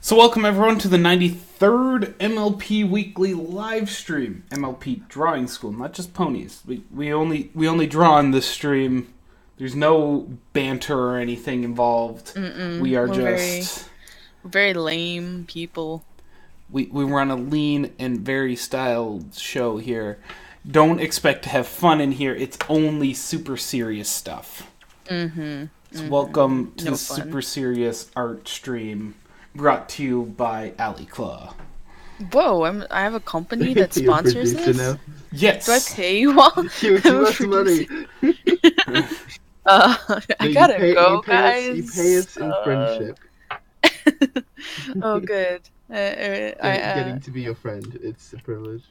So welcome everyone to the 93rd MLP weekly live stream. MLP Drawing School, not just ponies. We only draw on this stream. There's no banter or anything involved. We are We're just very lame people. we run a lean and very styled show here. Don't expect to have fun in here. It's only super serious stuff. So welcome to No the fun. super serious art stream brought to you by Ali Claw. Whoa, I have a company that You're a sponsors producer this? now. Yes. Do I pay you all? Give us money. I No, gotta go, you pay guys. Us, you pay us in friendship. Oh, good. Getting to be your friend, it's a privilege.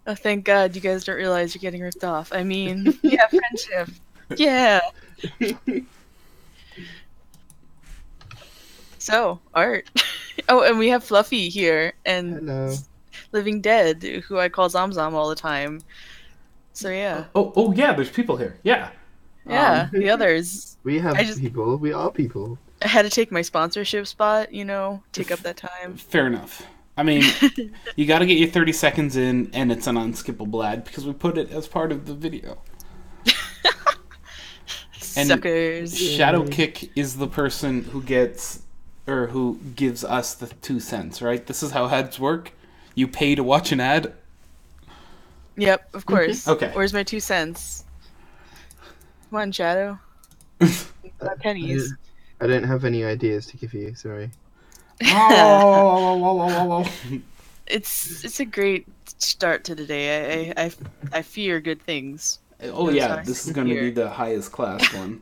Oh, thank God you guys don't realize you're getting ripped off. I mean, yeah, friendship. Yeah. So, art. Oh, and we have Fluffy here, and Hello. Living Dead, who I call Zamzam all the time. So, yeah. Oh yeah, there's people here. Yeah. Yeah, the others. We have I just- people. We are people. I had to take my sponsorship spot, take up that time. Fair enough. I mean, you got to get your 30 seconds in, and it's an unskippable ad because we put it as part of the video. And Suckers. Shadow Kick is the person who gets, or who gives us the 2 cents, right? This is how ads work. You pay to watch an ad. Yep, of course. Okay. Where's my 2 cents? Come on, Shadow. My pennies. I don't have any ideas to give you. Sorry. Oh. It's a great start to the day. I fear good things. Oh yeah, this is going to be the highest class one.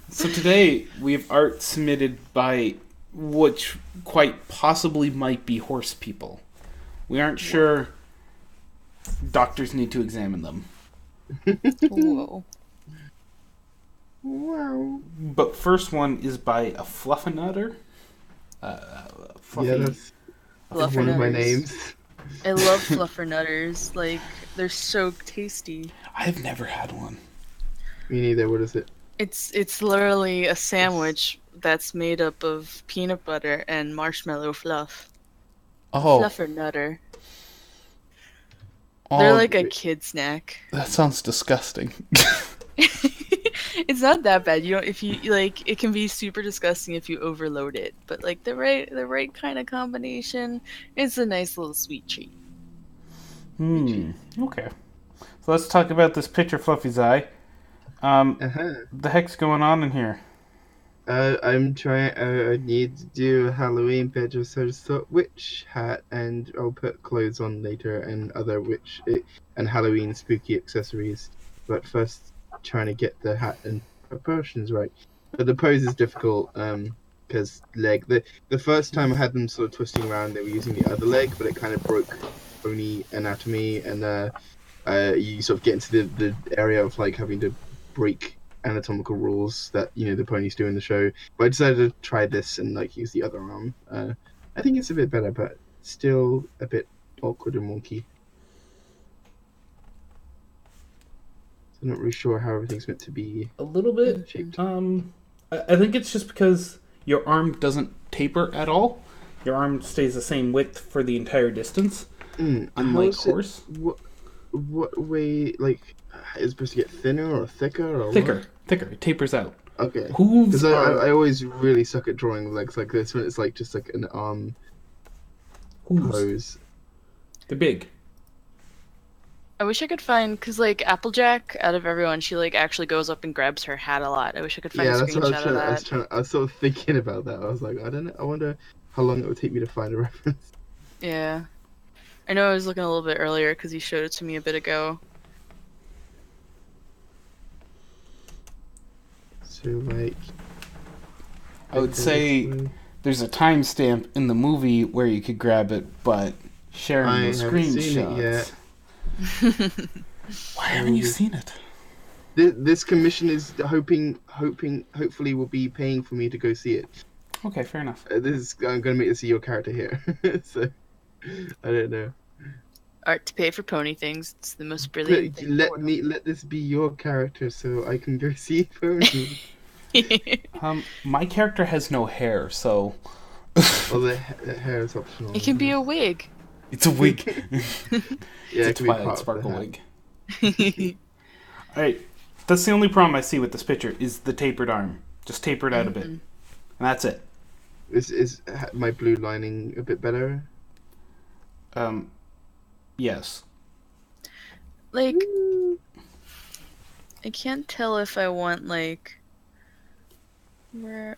So today we have art submitted by which quite possibly might be horse people. We aren't sure. Doctors need to examine them. Whoa. Wow. But first one is by a Fluffernutter. Fluffy. Yeah, that's Fluffernutters. one of my names. I love fluffernutters. Like, they're so tasty. I have never had one. Me neither. What is it? It's literally a sandwich that's made up of peanut butter and marshmallow fluff. Oh, Fluffernutter. oh, They're like a kid snack. that sounds disgusting. It's not that bad. You don't if you like it can be super disgusting if you overload it, but like the right kind of combination, it's a nice little sweet treat. Okay. So let's talk about this picture Fluffy's eye. The heck's going on in here? I'm trying. I need to do a Halloween picture, so just thought witch hat, and I'll put clothes on later and other witch and Halloween spooky accessories. But first, trying to get the hat and proportions right. But the pose is difficult because the first time I had them sort of twisting around, they were using the other leg, but it kind of broke pony anatomy, and you sort of get into the area of like having to break anatomical rules that the ponies do in the show. But I decided to try this and like use the other arm. I think it's a bit better, but still a bit awkward and wonky. I'm not really sure how everything's meant to be. A little bit. Shaped. I think it's just because your arm doesn't taper at all. Your arm stays the same width for the entire distance, unlike horse. What way, like, is it supposed to get thinner or thicker or Thicker. what? Thicker. It tapers out. Okay. Hooves Because are... I always really suck at drawing legs like this when it's like just like an arm Hooves. pose. They're big. I wish I could find because like Applejack, out of everyone, she like actually goes up and grabs her hat a lot. I wish I could find Yeah, a that's what I was screenshot of trying. that. I was sort of thinking about that. I was like, I don't know. I wonder how long it would take me to find a reference. Yeah, I know I was looking a little bit earlier because he showed it to me a bit ago. So like, I would say there's a timestamp in the movie where you could grab it, but sharing I the haven't seen it screenshots. yet. Why haven't you seen it? This commission is hopefully will be paying for me to go see it. Okay, fair enough. I'm gonna make this your character here, so I don't know. Art to pay for pony things. It's the most brilliant thing. Let this be your character so I can go see Pony. My character has no hair, so Well, the hair is optional. It can be a wig. It's a wig. Yeah, It's it a can be Twilight part Sparkle of the wig. Alright, that's the only problem I see with this picture, is the tapered arm. Just taper it out a bit. And that's it. Is my blue lining a bit better? Yes. Like, I can't tell if I want, like... Where...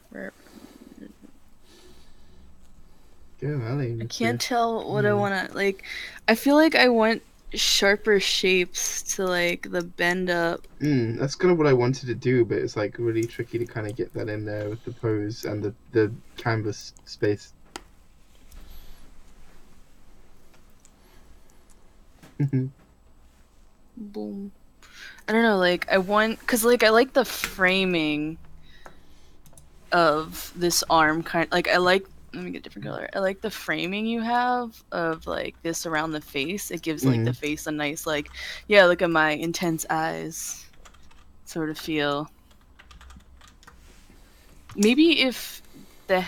Go, Ali. I can't tell what I want to, like, I feel like I want sharper shapes to, like, the bend up. That's kind of what I wanted to do, but it's like really tricky to kind of get that in there with the pose and the canvas space. Boom. I don't know, like, I want, because, like, I like the framing of this arm, like, I like, let me get a different color. I like the framing you have of, like, this around the face. It gives, like, the face a nice, like, yeah, look at my intense eyes sort of feel. Maybe if the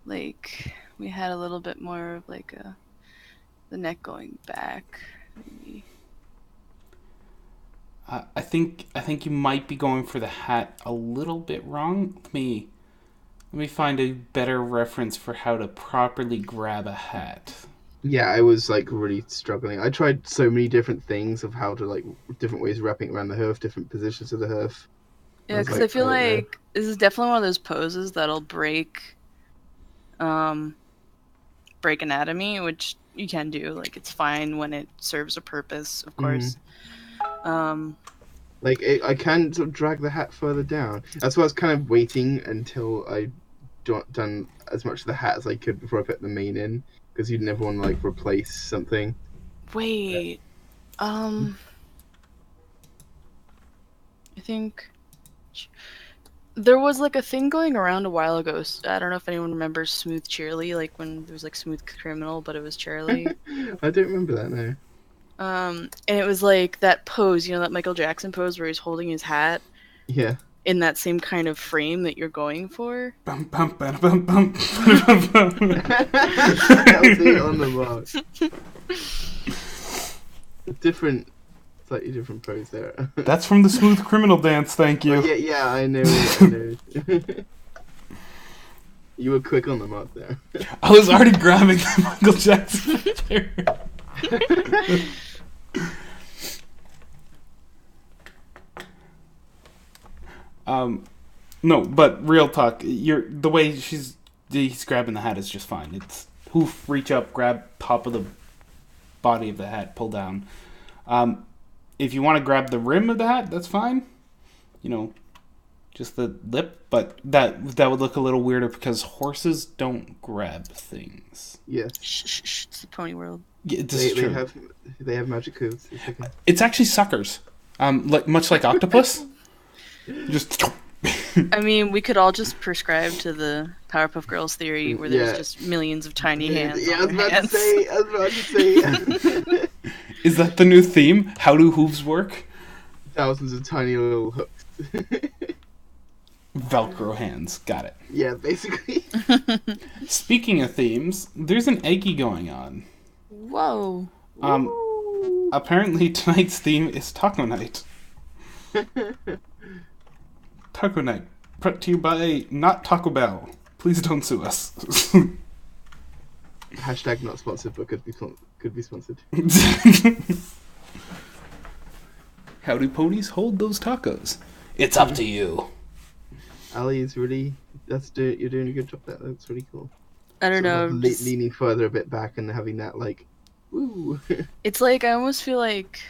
like, we had a little bit more of, like, the neck going back, maybe. I think you might be going for the hat a little bit wrong. Let me find a better reference for how to properly grab a hat. Yeah, I was like really struggling. I tried so many different things of how to, like, different ways of wrapping around the hoof, different positions of the hoof. Yeah, because I feel like this is definitely one of those poses that'll break anatomy, which you can do. Like, it's fine when it serves a purpose, of course. Like, I can sort of drag the hat further down. That's why I was kind of waiting until I done as much of the hat as I could before I put the mane in, because you'd never want to, like, replace something. Wait, I think there was, like, a thing going around a while ago. I don't know if anyone remembers Smooth Cheerly, like when there was, like, Smooth Criminal, but it was Cheerly. I don't remember that now. And it was like that pose, you know, that Michael Jackson pose where he's holding his hat. Yeah. In that same kind of frame that you're going for. Bum, bum, bum, bum, bum. On the mark. Different, slightly different pose there. That's from the Smooth Criminal dance, thank you. Oh, yeah, I know. You were quick on the mark there. I was already grabbing the Michael Jackson picture. No, but real talk, the way he's grabbing the hat is just fine. It's hoof, reach up, grab top of the body of the hat, pull down. If you want to grab the rim of the hat, that's fine. You know, just the lip, but that would look a little weirder because horses don't grab things. Yes. Shh, it's the pony world. Yeah, this is true. They have magic hooves. It's actually suckers. Much like octopus. Just. I mean, we could all just prescribe to the Powerpuff Girls theory where there's just millions of tiny hands. Yeah, I was about to say. Is that the new theme? How do hooves work? Thousands of tiny little hooks. Velcro hands. Got it. Yeah, basically. Speaking of themes, there's an Eggy going on. Whoa. Apparently tonight's theme is Taco Night. Taco Night, brought to you by not Taco Bell. Please don't sue us. Hashtag not sponsored, but could be sponsored. How do ponies hold those tacos? It's up to you. Ali is really. You're doing a good job there. That's really cool. I don't know. Leaning further a bit back and having that, like, woo. It's like I almost feel like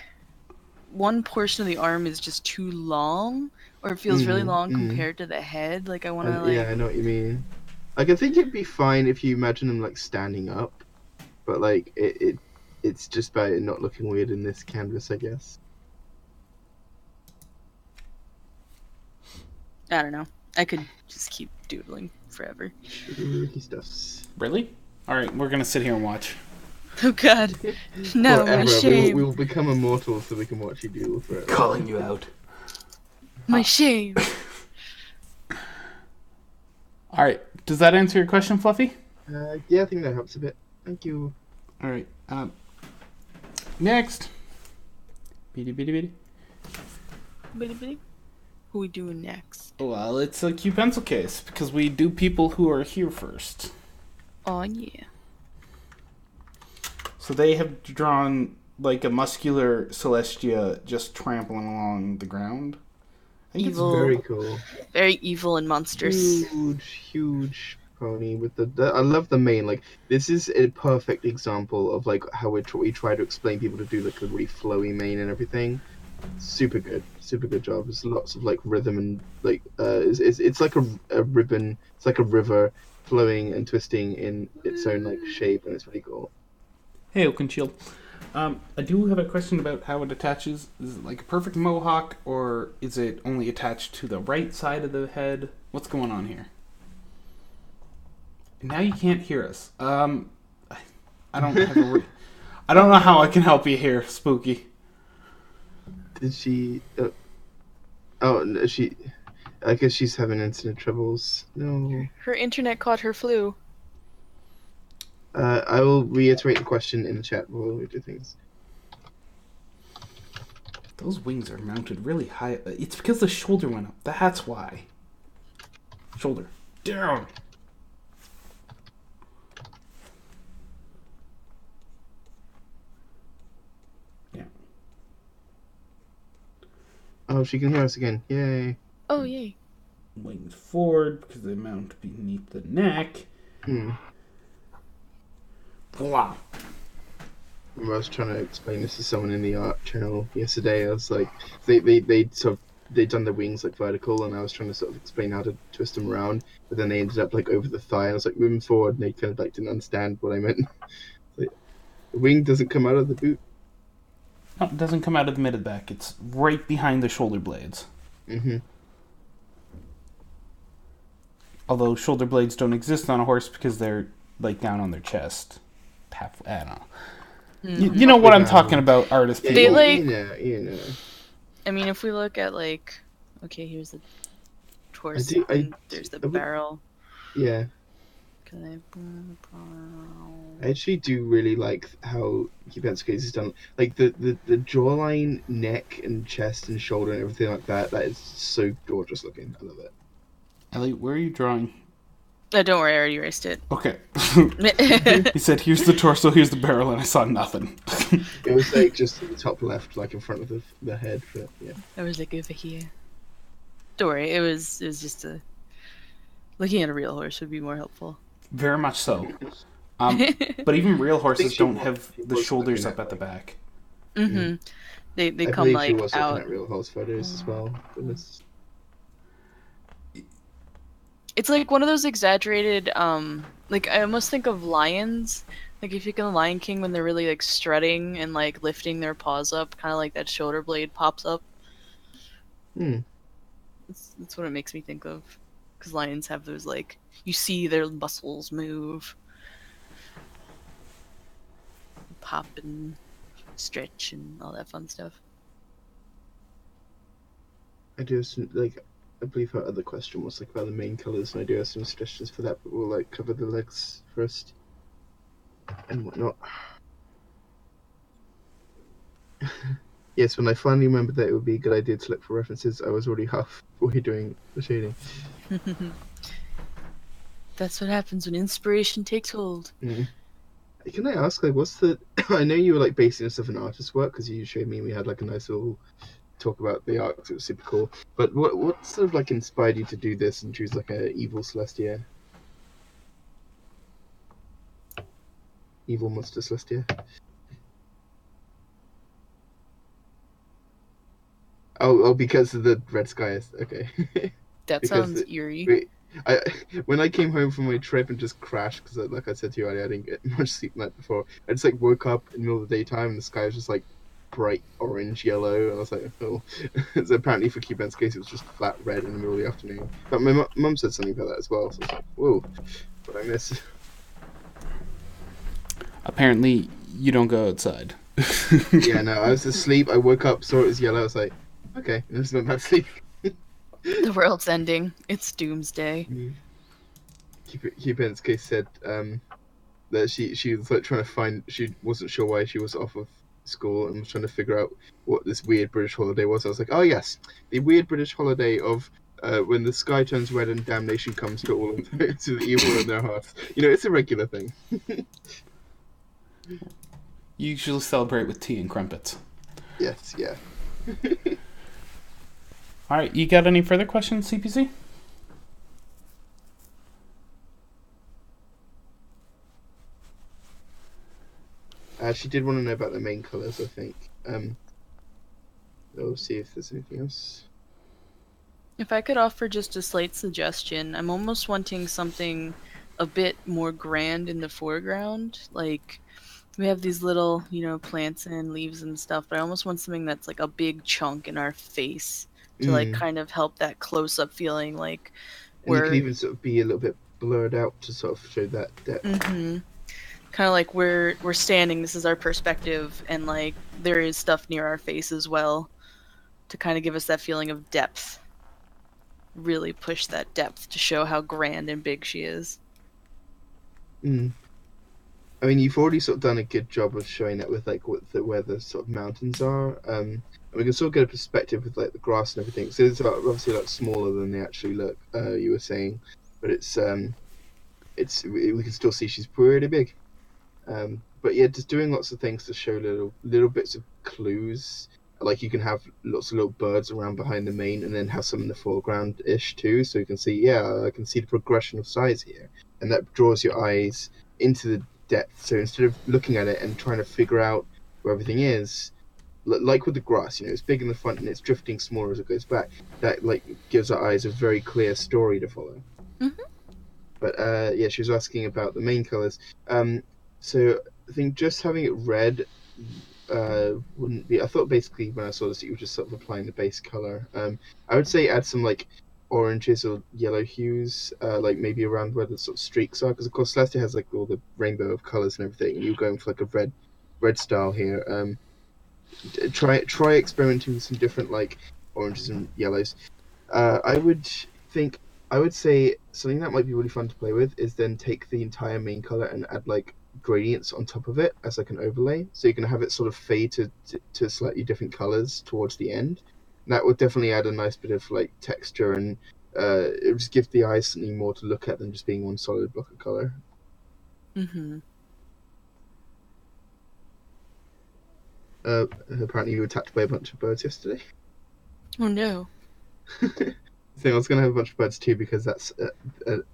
one portion of the arm is just too long, or it feels really long compared to the head. Like, I want to, like... Yeah, I know what you mean. Like, I think it'd be fine if you imagine them, like, standing up. But, like, it's just about it not looking weird in this canvas, I guess. I don't know. I could just keep doodling forever. Stuffs. Really? Alright, we're gonna sit here and watch. Oh god. No, my shame. We'll become immortal so we can watch you doodle forever. Calling you out. My shame. Alright, Does that answer your question, Fluffy? Yeah, I think that helps a bit. Thank you. All right. Next. Bitty bitty bitty. Bitty bitty. Who we doing next? Well, it's a Q pencil case because we do people who are here first. Oh yeah. So they have drawn like a muscular Celestia just trampling along the ground. I think Evil. It's very cool. Very evil and monstrous. Huge pony with the I love the mane. Like, this is a perfect example of like how we try to explain people to do like a really flowy mane and everything. Super good job. There's lots of like rhythm and like it's like a ribbon. It's like a river flowing and twisting in its own like shape, and it's really cool. Hey, Oakenshield. I do have a question about how it attaches. Is it like a perfect mohawk, or is it only attached to the right side of the head? What's going on here? Now you can't hear us. I don't have I don't know how I can help you here, Spooky. Did she? Oh, no, she. I guess she's having internet troubles. No. Her internet caught her flu. I will reiterate the question in the chat while we do things. Those wings are mounted really high. It's because the shoulder went up. That's why. Shoulder. Down. Yeah. Oh, she can hear us again. Yay. Oh yay. Wings forward because they mount beneath the neck. Blah. I was trying to explain this to someone in the art channel yesterday. I was like, they'd done the wings like vertical, and I was trying to sort of explain how to twist them around, but then they ended up like over the thigh. And I was like, moving forward, and they kind of like didn't understand what I meant. Like, the wing doesn't come out of the boot. No, it doesn't come out of the mid of the back. It's right behind the shoulder blades. Mm-hmm. Although shoulder blades don't exist on a horse because they're like down on their chest. Halfway, I don't know. You know what I'm talking about, artist people. They like. You know. I mean, if we look at like, okay, here's the torso. There's the barrel. Yeah. I actually do really like how Kibetsuke is done. Like the jawline, neck, and chest and shoulder and everything like that. That is so gorgeous looking. I love it. Ellie, where are you drawing? Don't worry, I already erased it. Okay. He said, "Here's the torso, here's the barrel," and I saw nothing. It was like just in the top left, like in front of the head. But yeah. I was like over here. Don't worry, it was just looking at a real horse would be more helpful. Very much so. But even real horses don't have the shoulders up at the back. Mm-hmm. They I come believe she like was out. looking at real horse photos as well. Goodness. It's like one of those exaggerated, like I almost think of lions. Like if you think of the Lion King when they're really like strutting and like lifting their paws up, kind of like that shoulder blade pops up. That's what it makes me think of. Because lions have those like, you see their muscles move. Pop and stretch and all that fun stuff. I do have some, like, I believe her other question was like about the main colours, and I do have some suggestions for that, but we'll like cover the legs first and whatnot. Yes, when I finally remembered that it would be a good idea to look for references, I was already halfway doing the shading. That's what happens when inspiration takes hold. Can I ask, like, what's the... I know you were like basing this off an artist's work, because you showed me we had like a nice little talk about the art, 'cause it was super cool. But what sort of like inspired you to do this and choose like a evil Celestia? Evil monster Celestia? Oh, because of the red skies. Okay. That sounds eerie. Wait, when I came home from my trip and just crashed, because like I said to you earlier, I didn't get much sleep the night before. I just like woke up in the middle of the daytime and the sky was just like bright orange yellow, and I was like, oh. So apparently for Cuban's case it was just flat red in the middle of the afternoon. But my mum said something about that as well, so I was like, whoa, what I miss. Apparently you don't go outside. Yeah, no, I was asleep, I woke up, saw it was yellow, I was like, okay, and just went back to sleep. The world's ending. It's doomsday. Kipensuke said that she was like trying to find. She wasn't sure why she was off of school and was trying to figure out what this weird British holiday was. I was like, oh yes, the weird British holiday of when the sky turns red and damnation comes to all of to the evil in their hearts. You know, it's a regular thing. You usually celebrate with tea and crumpets. Yes, yeah. All right, you got any further questions, CPC? She did want to know about the main colours, I think. We'll see if there's anything else. If I could offer just a slight suggestion, I'm almost wanting something a bit more grand in the foreground. Like, we have these little, plants and leaves and stuff, but I almost want something that's like a big chunk in our face to like kind of help that close-up feeling, like and you could even sort of be a little bit blurred out to sort of show that depth. Kind of like we're standing, this is our perspective, and like there is stuff near our face as well to kind of give us that feeling of depth. Really push that depth to show how grand and big she is. I mean, you've already sort of done a good job of showing that with like where the sort of mountains are. And we can sort of get a perspective with like the grass and everything. So it's obviously like smaller than they actually look. You were saying, but it's we can still see she's pretty big. But yeah, just doing lots of things to show little bits of clues. Like you can have lots of little birds around behind the main, and then have some in the foreground ish too. So you can see, I can see the progression of size here, and that draws your eyes into the depth. So instead of looking at it and trying to figure out where everything is, like with the grass, it's big in the front and it's drifting smaller as it goes back. That like gives our eyes a very clear story to follow. But yeah, she was asking about the main colors. So I think just having it red wouldn't be. I thought basically when I saw this, you were just sort of applying the base color. I would say add some like oranges or yellow hues, like maybe around where the sort of streaks are, because of course Celestia has like all the rainbow of colors and everything, and you're going for like a red style here. Try experimenting with some different like oranges and yellows. I would say something that might be really fun to play with is then take the entire main color and add like gradients on top of it as like an overlay, so you can have it sort of fade to slightly different colors towards the end. And that would definitely add a nice bit of like texture, and it would just give the eyes something more to look at than just being one solid block of color. Apparently you were attacked by a bunch of birds yesterday. Oh no. I was going to have a bunch of birds too, because that's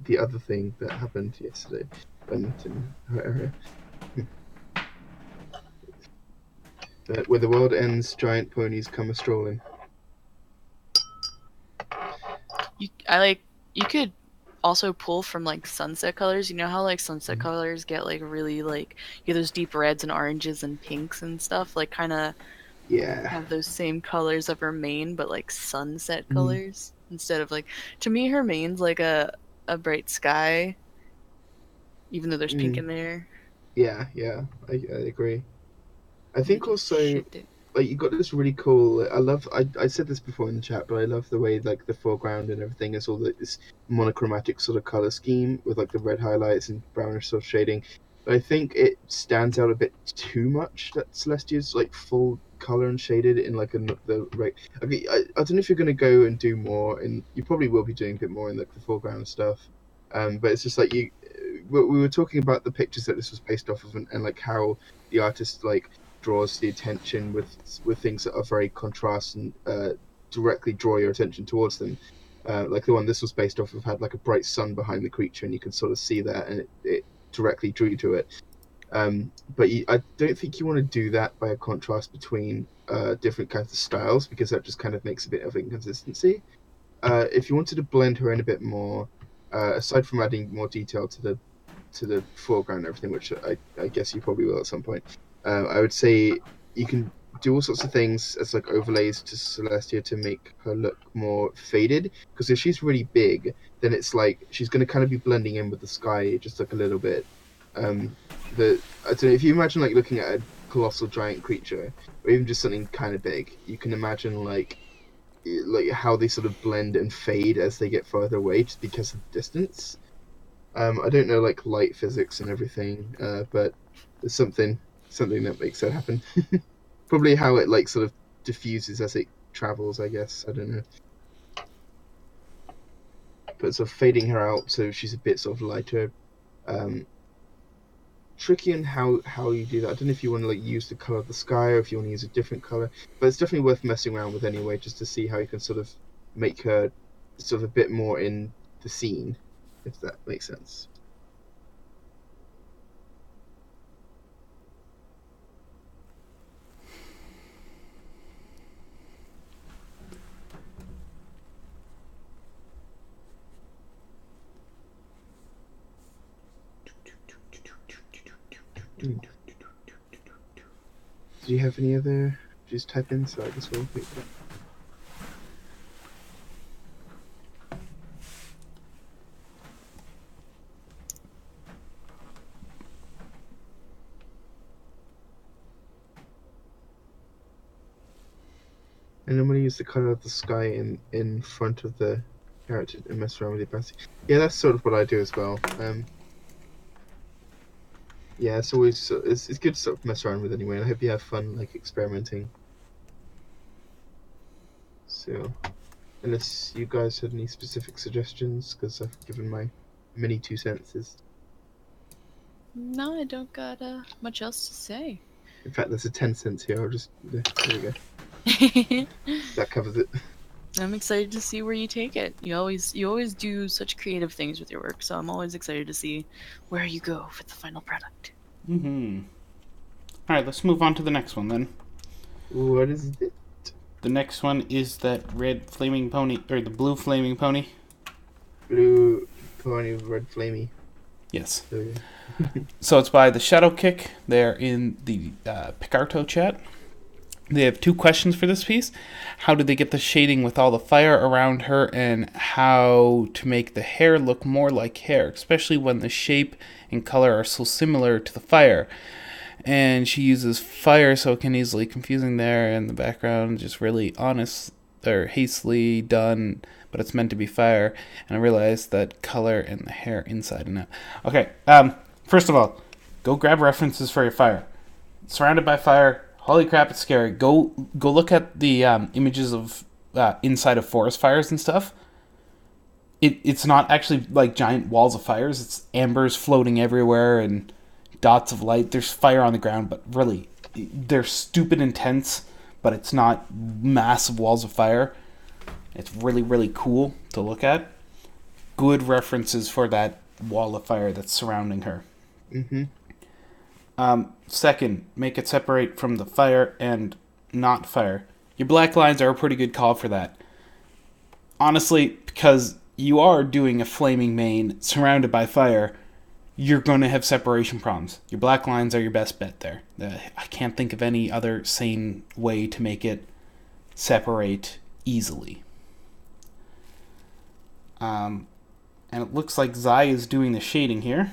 the other thing that happened yesterday. Where the world ends, giant ponies come a strolling. You could also pull from like sunset colors. You know how like sunset colors get like really like you get those deep reds and oranges and pinks and stuff, like kind of have those same colors of her mane, but like sunset colors instead of like, to me her mane's like a bright sky, even though there's pink in there. Yeah, I agree. I think also like you got this really cool. I said this before in the chat, but I love the way like the foreground and everything is all like this monochromatic sort of color scheme with like the red highlights and brownish sort of shading. But I think it stands out a bit too much that Celestia's like full color and shaded in like the right. I don't know if you're gonna go and do more, and you probably will be doing a bit more in like the foreground stuff. But it's just like we were talking about the pictures that this was based off of, and like how the artist like draws the attention with things that are very contrast and directly draw your attention towards them. Like the one this was based off of had like a bright sun behind the creature, and you can sort of see that, and it directly drew you to it. But I don't think you want to do that by a contrast between different kinds of styles, because that just kind of makes a bit of inconsistency. If you wanted to blend her in a bit more, aside from adding more detail to the foreground and everything, which I guess you probably will at some point, I would say you can do all sorts of things as like overlays to Celestia to make her look more faded, because if she's really big, then it's like she's going to kind of be blending in with the sky just like a little bit. I don't know, if you imagine like looking at a colossal giant creature, or even just something kind of big, you can imagine like how they sort of blend and fade as they get further away just because of the distance. I don't know like light physics and everything, but there's something that makes that happen. Probably how it like sort of diffuses as it travels, I guess. I don't know. But sort of fading her out so she's a bit sort of lighter. Tricky on how you do that. I don't know if you want to like use the color of the sky or if you want to use a different color, but it's definitely worth messing around with anyway, just to see how you can sort of make her sort of a bit more in the scene, if that makes sense. Do you have any other? Just type in so I guess we'll wait for that. And I'm going to use the color of the sky in front of the character and mess around with the opacity. Yeah, that's sort of what I do as well. Yeah, it's always it's good to sort of mess around with anyway. And I hope you have fun like experimenting. So, unless you guys had any specific suggestions, because I've given my mini 2 cents. No, I don't got much else to say. In fact, there's a 10 cents here. I'll just there we go. That covers it. I'm excited to see where you take it. You always do such creative things with your work, so I'm always excited to see where you go for the final product. Alright, let's move on to the next one then. What is it? The next one is that red flaming pony, or the blue flaming pony. Blue pony, red flamey. Yes. So, yeah. So it's by the Shadow Kick. They're in the Picarto chat. They have 2 questions for this piece. How did they get the shading with all the fire around her, and how to make the hair look more like hair, especially when the shape and color are so similar to the fire. And she uses fire, so it can easily confusing there, and the background just really honest or hastily done, but it's meant to be fire. And I realized that color and the hair inside and out. Okay, first of all, go grab references for your fire. Surrounded by fire. Holy crap, it's scary. Go look at the images of inside of forest fires and stuff. It's not actually like giant walls of fires. It's embers floating everywhere and dots of light. There's fire on the ground, but really, they're stupid intense, but it's not massive walls of fire. It's really, really cool to look at. Good references for that wall of fire that's surrounding her. Mm-hmm. Second, make it separate from the fire and not fire. Your black lines are a pretty good call for that. Honestly, because you are doing a flaming mane surrounded by fire, you're going to have separation problems. Your black lines are your best bet there. I can't think of any other sane way to make it separate easily. And it looks like Zai is doing the shading here.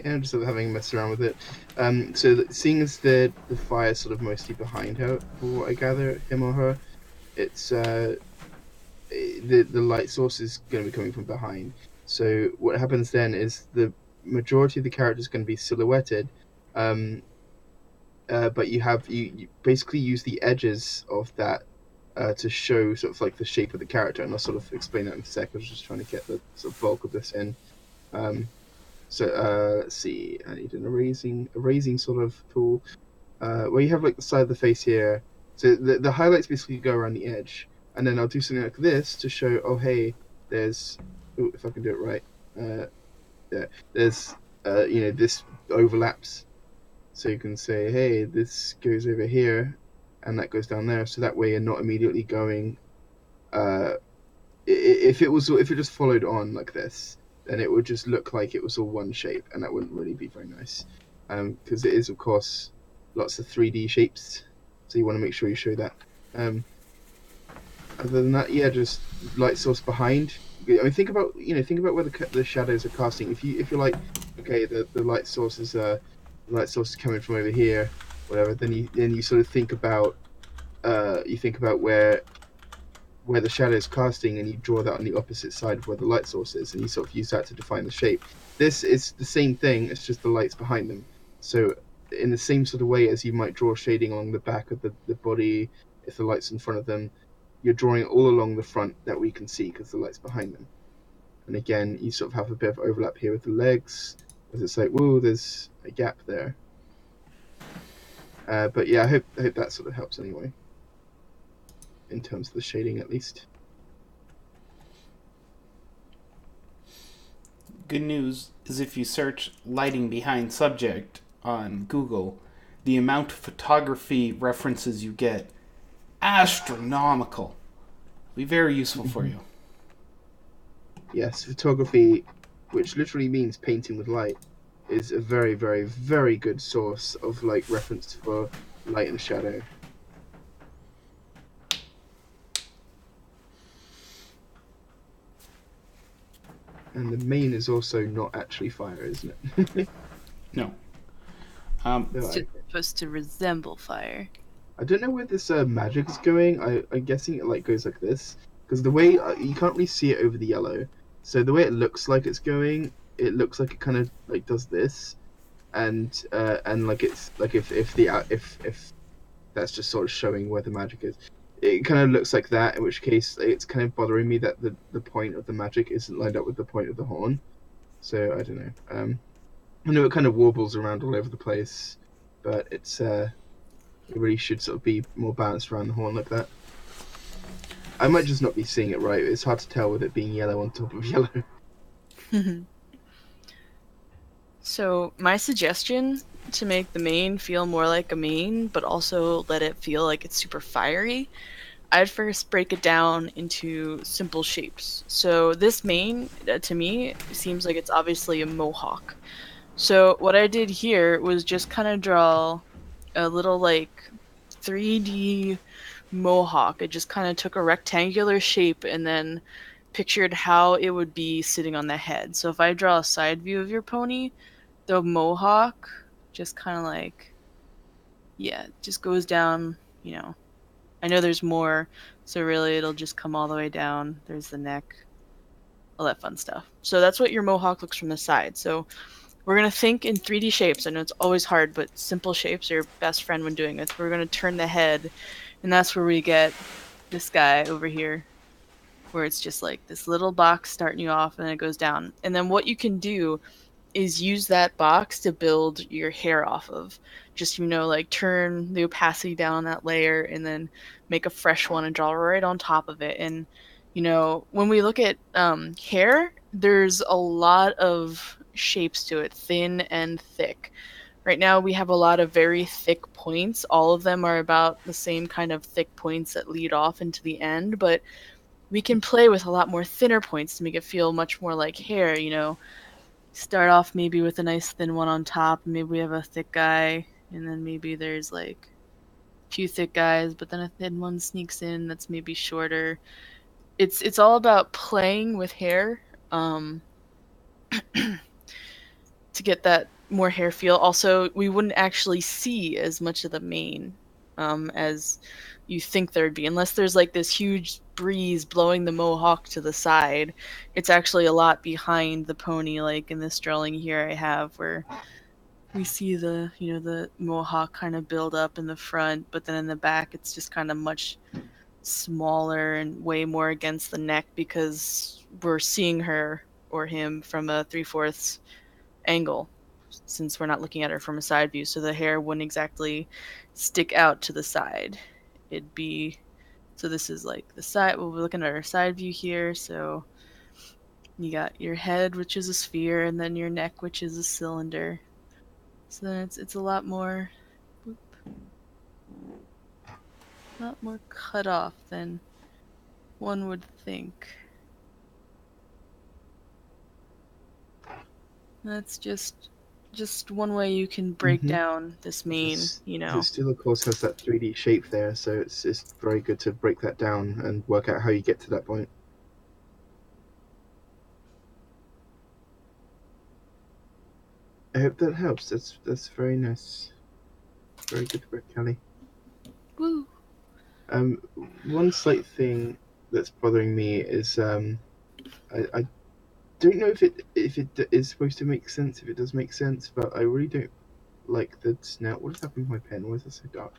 Yeah, just sort of having messed around with it. So seeing as the fire is sort of mostly behind her, for what I gather, him or her, it's the light source is going to be coming from behind. So what happens then is the majority of the character is going to be silhouetted, but you basically use the edges of that to show sort of like the shape of the character, and I'll sort of explain that in a sec. I was just trying to get the sort of bulk of this in. So let's see. I need an erasing sort of tool. Where you have like the side of the face here. So the highlights basically go around the edge, and then I'll do something like this to show. Oh hey, there's. Oh, if I can do it right. There's this overlaps. So you can say, hey, this goes over here, and that goes down there. So that way you're not immediately going. If it just followed on like this, then it would just look like it was all one shape, and that wouldn't really be very nice. Because it is, of course, lots of 3D shapes, so you want to make sure you show that. Other than that, yeah, just light source behind. I mean, think about where the shadows are casting. If you're like, okay, the light source is coming from over here, whatever. Then you sort of think about where where the shadow is casting, and you draw that on the opposite side of where the light source is, and you sort of use that to define the shape. This is the same thing, it's just the light's behind them. So in the same sort of way as you might draw shading along the back of the body, if the light's in front of them, you're drawing all along the front that we can see because the light's behind them. And again, you sort of have a bit of overlap here with the legs, as it's like, whoa, there's a gap there. But yeah, I hope that sort of helps anyway, in terms of the shading at least. Good news is if you search lighting behind subject on Google, the amount of photography references you get, astronomical. It'll be very useful for you. Yes, photography, which literally means painting with light, is a very, very, very good source of like reference for light and shadow. And the main is also not actually fire, isn't it? No. It's just supposed to resemble fire. I don't know where this magic is going. I'm guessing it like goes like this, because the way you can't really see it over the yellow. So the way it looks like it's going, it looks like it kind of like does this, and like it's like if that's just sort of showing where the magic is. It kind of looks like that, in which case it's kind of bothering me that the point of the magic isn't lined up with the point of the horn. So I don't know. I know it kind of warbles around all over the place, but it's it really should sort of be more balanced around the horn like that. I might just not be seeing it right. It's hard to tell with it being yellow on top of yellow. So my suggestion to make the mane feel more like a mane, but also let it feel like it's super fiery, I'd first break it down into simple shapes. So this mane, to me, seems like it's obviously a mohawk. So what I did here was just kind of draw a little like 3D mohawk. I just kind of took a rectangular shape and then pictured how it would be sitting on the head. So if I draw a side view of your pony, the mohawk just kind of like, yeah, just goes down, you know. I know there's more, so really it'll just come all the way down. There's the neck, all that fun stuff. So that's what your mohawk looks from the side. So we're going to think in 3D shapes. I know it's always hard, but simple shapes are your best friend when doing this. We're going to turn the head, and that's where we get this guy over here, where it's just like this little box starting you off, and then it goes down. And then what you can do is use that box to build your hair off of. Just, you know, like turn the opacity down on that layer and then make a fresh one and draw right on top of it. And, you know, when we look at hair, there's a lot of shapes to it, thin and thick. Right now we have a lot of very thick points. All of them are about the same kind of thick points that lead off into the end, but we can play with a lot more thinner points to make it feel much more like hair, you know. Start off maybe with a nice thin one on top, maybe we have a thick guy, and then maybe there's like a few thick guys, but then a thin one sneaks in that's maybe shorter. It's all about playing with hair to get that more hair feel. Also, we wouldn't actually see as much of the mane as you think there'd be, unless there's like this huge breeze blowing the mohawk to the side. It's actually a lot behind the pony, like in this drawing here I have, where we see the, you know, the mohawk kind of build up in the front, but then in the back it's just kind of much smaller and way more against the neck because we're seeing her or him from a 3/4 angle, since we're not looking at her from a side view, so the hair wouldn't exactly stick out to the side. It'd be, so this is like the side, well, we're looking at our side view here, so you got your head, which is a sphere, and then your neck, which is a cylinder. So then it's a lot more, cut off than one would think. That's just one way you can break down this mane, you know. It still, of course, has that 3D shape there, so it's very good to break that down and work out how you get to that point. I hope that helps. That's very nice. Very good work, Callie. Woo. One slight thing that's bothering me is I don't know if it is supposed to make sense, if it does make sense, but I really don't like the snout. What is happening with my pen? Why is it so dark?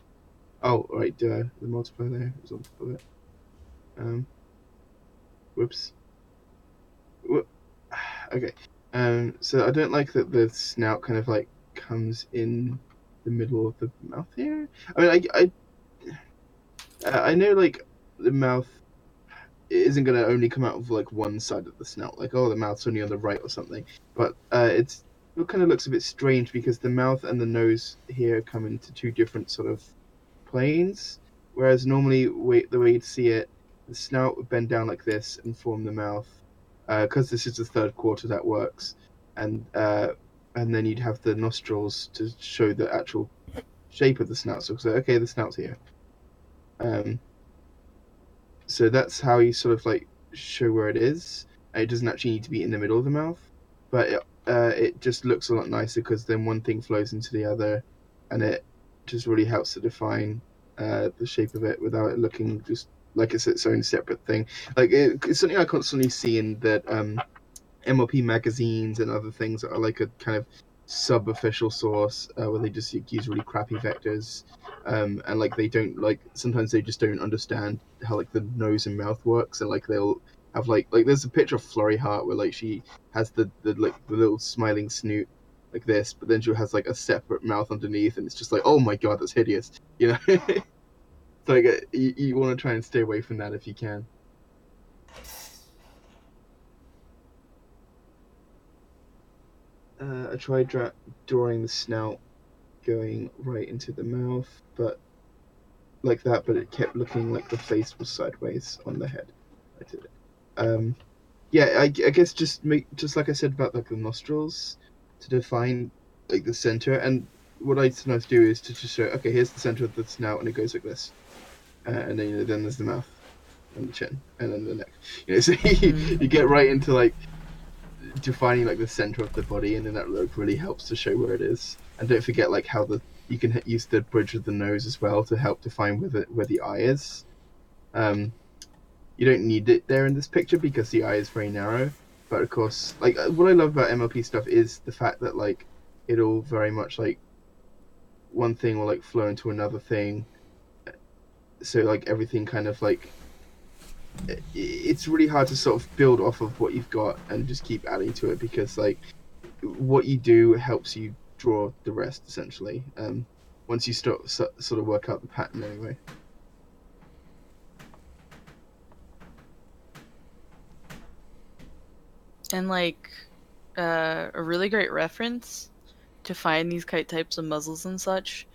Oh, right, the multiplier there is on top of it. Whoops. Okay. So I don't like that the snout kind of like comes in the middle of the mouth here. I mean, I know like the mouth isn't going to only come out of like one side of the snout, like oh the mouth's only on the right or something, but it kind of looks a bit strange because the mouth and the nose here come into two different sort of planes, whereas normally the way you'd see it, the snout would bend down like this and form the mouth, because this is the third quarter that works, and then you'd have the nostrils to show the actual shape of the snout. So okay, the snout's here. So that's how you sort of like show where it is. It doesn't actually need to be in the middle of the mouth, but it just looks a lot nicer because then one thing flows into the other, and it just really helps to define the shape of it without it looking just like it's its own separate thing. Like it's something I constantly see in that MLP magazines and other things that are like a kind of sub-official source where they just use really crappy vectors, and like they don't like sometimes they just don't understand how like the nose and mouth works, and like they'll have like there's a picture of Florrie Hart where like she has the little smiling snoot like this, but then she has like a separate mouth underneath, and it's just like, oh my god, that's hideous, you know. So like you want to try and stay away from that if you can. I tried drawing the snout going right into the mouth, but like that, but it kept looking like the face was sideways on the head. I did it. Yeah, I guess just like I said about like the nostrils to define like the center, and what I sometimes do is to just show, okay, here's the center of the snout, and it goes like this, and then then there's the mouth and the chin, and then the neck. So you get right into like defining like the center of the body, and then that look really helps to show where it is. And don't forget like how you can use the bridge of the nose as well to help define where the eye is. You don't need it there in this picture because the eye is very narrow, but of course like what I love about MLP stuff is the fact that like it'll very much like one thing will like flow into another thing, so like everything kind of like it's really hard to sort of build off of what you've got and just keep adding to it, because like what you do helps you draw the rest essentially, once you start sort of work out the pattern anyway. And like a really great reference to find these types of muzzles and such,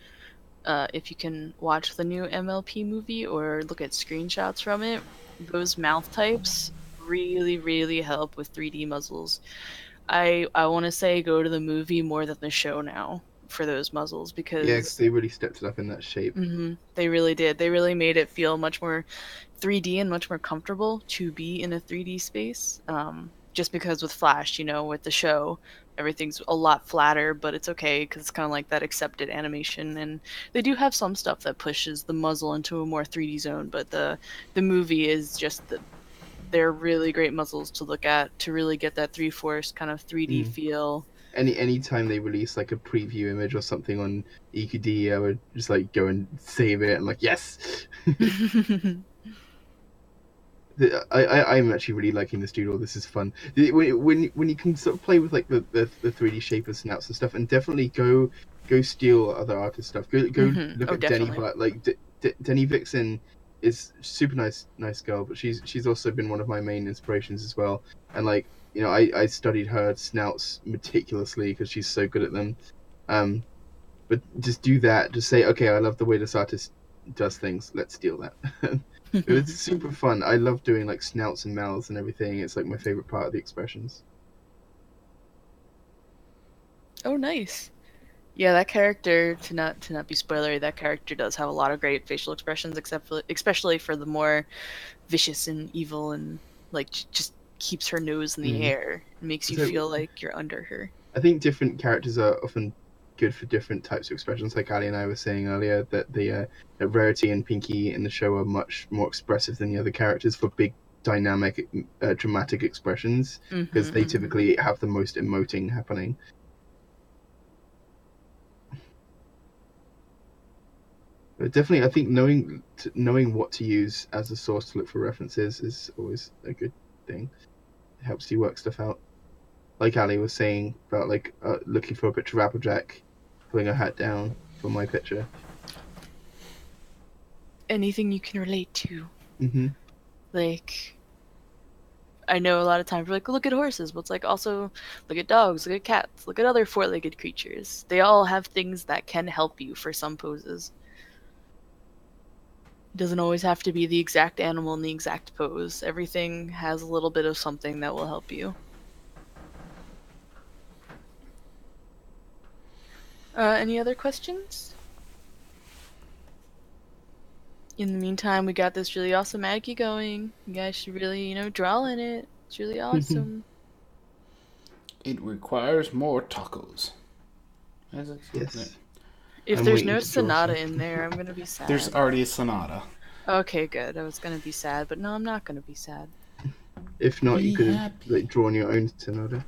if you can watch the new MLP movie or look at screenshots from it, those mouth types really help with 3D muzzles. I want to say go to the movie more than the show now for those muzzles, because yeah, cause they really stepped it up in that shape. They really did. They really made it feel much more 3D and much more comfortable to be in a 3D space. Just because with Flash, you know, with the show, everything's a lot flatter, but it's okay because it's kind of like that accepted animation. And they do have some stuff that pushes the muzzle into a more 3D zone, but the movie is just they're really great muzzles to look at to really get that 3/4 kind of 3D feel. Any time they release like a preview image or something on EQD, I would just like go and save it and like, yes. I'm actually really liking this doodle. This is fun. When you can sort of play with like the 3D shape of snouts and stuff, and definitely go steal other artist stuff. Go look at Denny, but like Denny Vixen is super nice girl, but she's also been one of my main inspirations as well. And like, you know, I studied her snouts meticulously because she's so good at them. But just do that. Just say, okay, I love the way this artist does things. Let's steal that. It's super fun. I love doing like snouts and mouths and everything. It's like my favorite part of the expressions. Oh, nice. Yeah, that character, to not be spoilery, that character does have a lot of great facial expressions, especially for the more vicious and evil, and like just keeps her nose in the air. It makes you feel like you're under her. I think different characters are often good for different types of expressions. Like Ali and I were saying earlier, that that Rarity and Pinky in the show are much more expressive than the other characters for big, dynamic, dramatic expressions, because they typically have the most emoting happening. But definitely, I think knowing what to use as a source to look for references is always a good thing. It helps you work stuff out. Like Ali was saying about like looking for a picture of Applejack, pulling her hat down for my picture. Anything you can relate to. Mm-hmm. Like, I know a lot of times we're like, look at horses, but it's like also look at dogs, look at cats, look at other four-legged creatures. They all have things that can help you for some poses. It doesn't always have to be the exact animal in the exact pose. Everything has a little bit of something that will help you. Any other questions? In the meantime, we got this really awesome Maggie going. You guys should really, draw in it. It's really awesome. It requires more tacos. Yes. If there's no Sonata in there, I'm gonna be sad. There's already a Sonata. Okay, good. I was gonna be sad, but no, I'm not gonna be sad. If not, you could have drawn your own Sonata.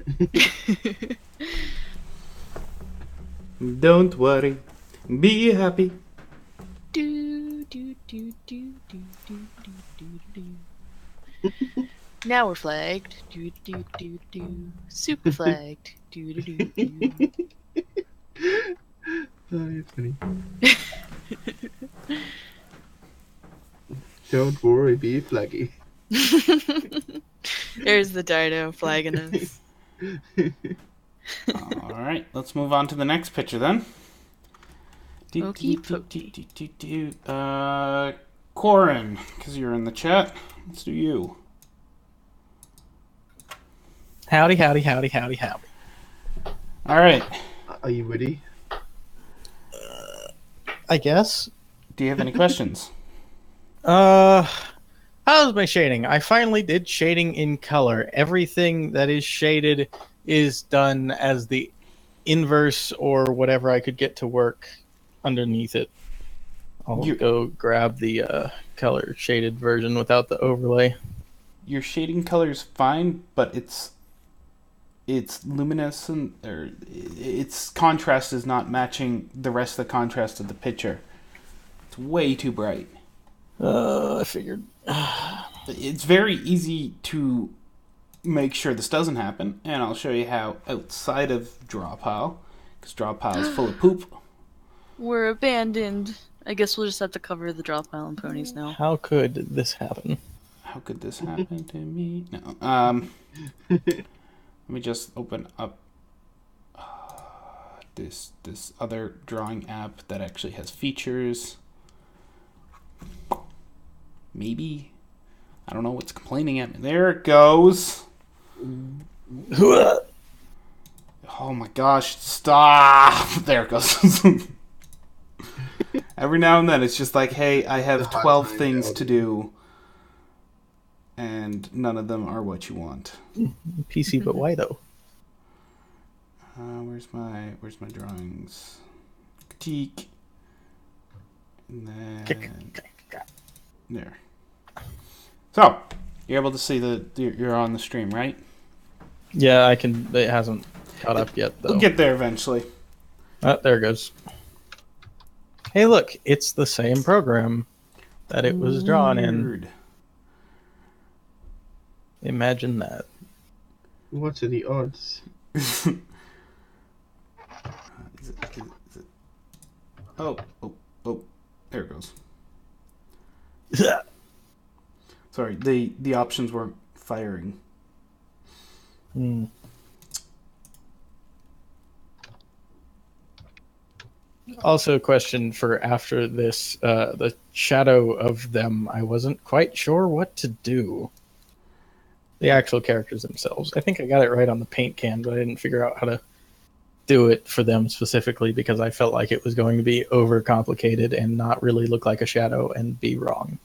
Don't worry. Be happy. Do, do, do, do, do, do, do, do, do. Now we're flagged. Do, do, do, do. Super flagged. Do, do, do, do. Oh, you're funny. Don't worry, be flaggy. There's the dino flagging us. Alright, let's move on to the next picture then. Corin, because you're in the chat. Let's do you. Howdy, howdy, howdy, howdy, howdy. Alright. Are you ready? I guess. Do you have any questions? How's my shading? I finally did shading in color. Everything that is shaded is done as the inverse or whatever I could get to work underneath it. I'll go grab the color shaded version without the overlay. Your shading color is fine, but it's luminescent, or its contrast is not matching the rest of the contrast of the picture. It's way too bright. I figured. It's very easy to make sure this doesn't happen, and I'll show you how outside of Draw Pile, because Draw Pile is full of poop. We're abandoned. I guess we'll just have to cover the Draw Pile and ponies now. How could this happen? How could this happen to me? No. Let me just open up this other drawing app that actually has features. Maybe. I don't know what's complaining at me. There it goes. Oh my gosh, stop. There it goes. Every now and then it's just like, hey, I have 12 things to do, and none of them are what you want. PC, but why though? Where's my drawings? Critique. And then there. So you're able to see you're on the stream, right? Yeah, I can. It hasn't caught up yet though. We'll get there eventually. Oh, there it goes. Hey, look, it's the same program that it was drawn in. Imagine that. What are the odds? Is it? Oh, there it goes. Sorry, the options weren't firing. Also a question for after this, the shadow of them, I wasn't quite sure what to do. The actual characters themselves. I think I got it right on the paint can, but I didn't figure out how to do it for them specifically because I felt like it was going to be overcomplicated and not really look like a shadow and be wrong.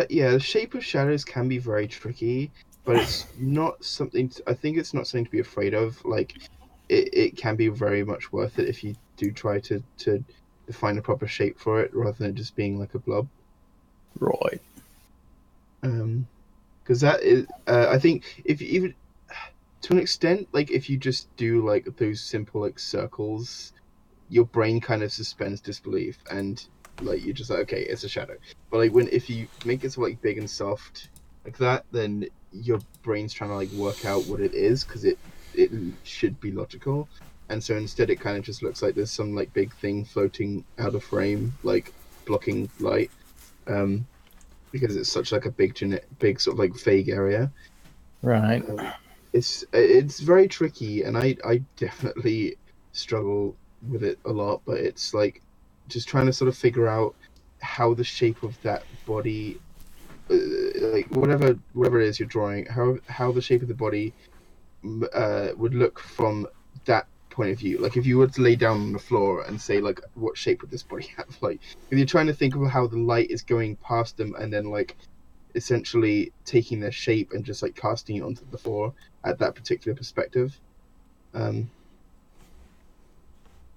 Yeah, the shape of shadows can be very tricky. but it's not something. I think it's not something to be afraid of. Like, it can be very much worth it if you do try to define a proper shape for it, rather than it just being like a blob. Right. Because that is, I think, if you even to an extent, like if you just do like those simple like circles, your brain kind of suspends disbelief, and like you're just like, okay, it's a shadow. But like if you make it so like big and soft like that, then your brain's trying to like work out what it is, because it should be logical, and so instead it kind of just looks like there's some like big thing floating out of frame, like blocking light, because it's such like a big sort of like vague area. Right. It's very tricky, and I definitely struggle with it a lot, but it's like just trying to sort of figure out how the shape of that body, like whatever it is you're drawing, how the shape of the body would look from that point of view. Like if you were to lay down on the floor and say like, what shape would this body have? Like if you're trying to think of how the light is going past them and then like essentially taking their shape and just like casting it onto the floor at that particular perspective.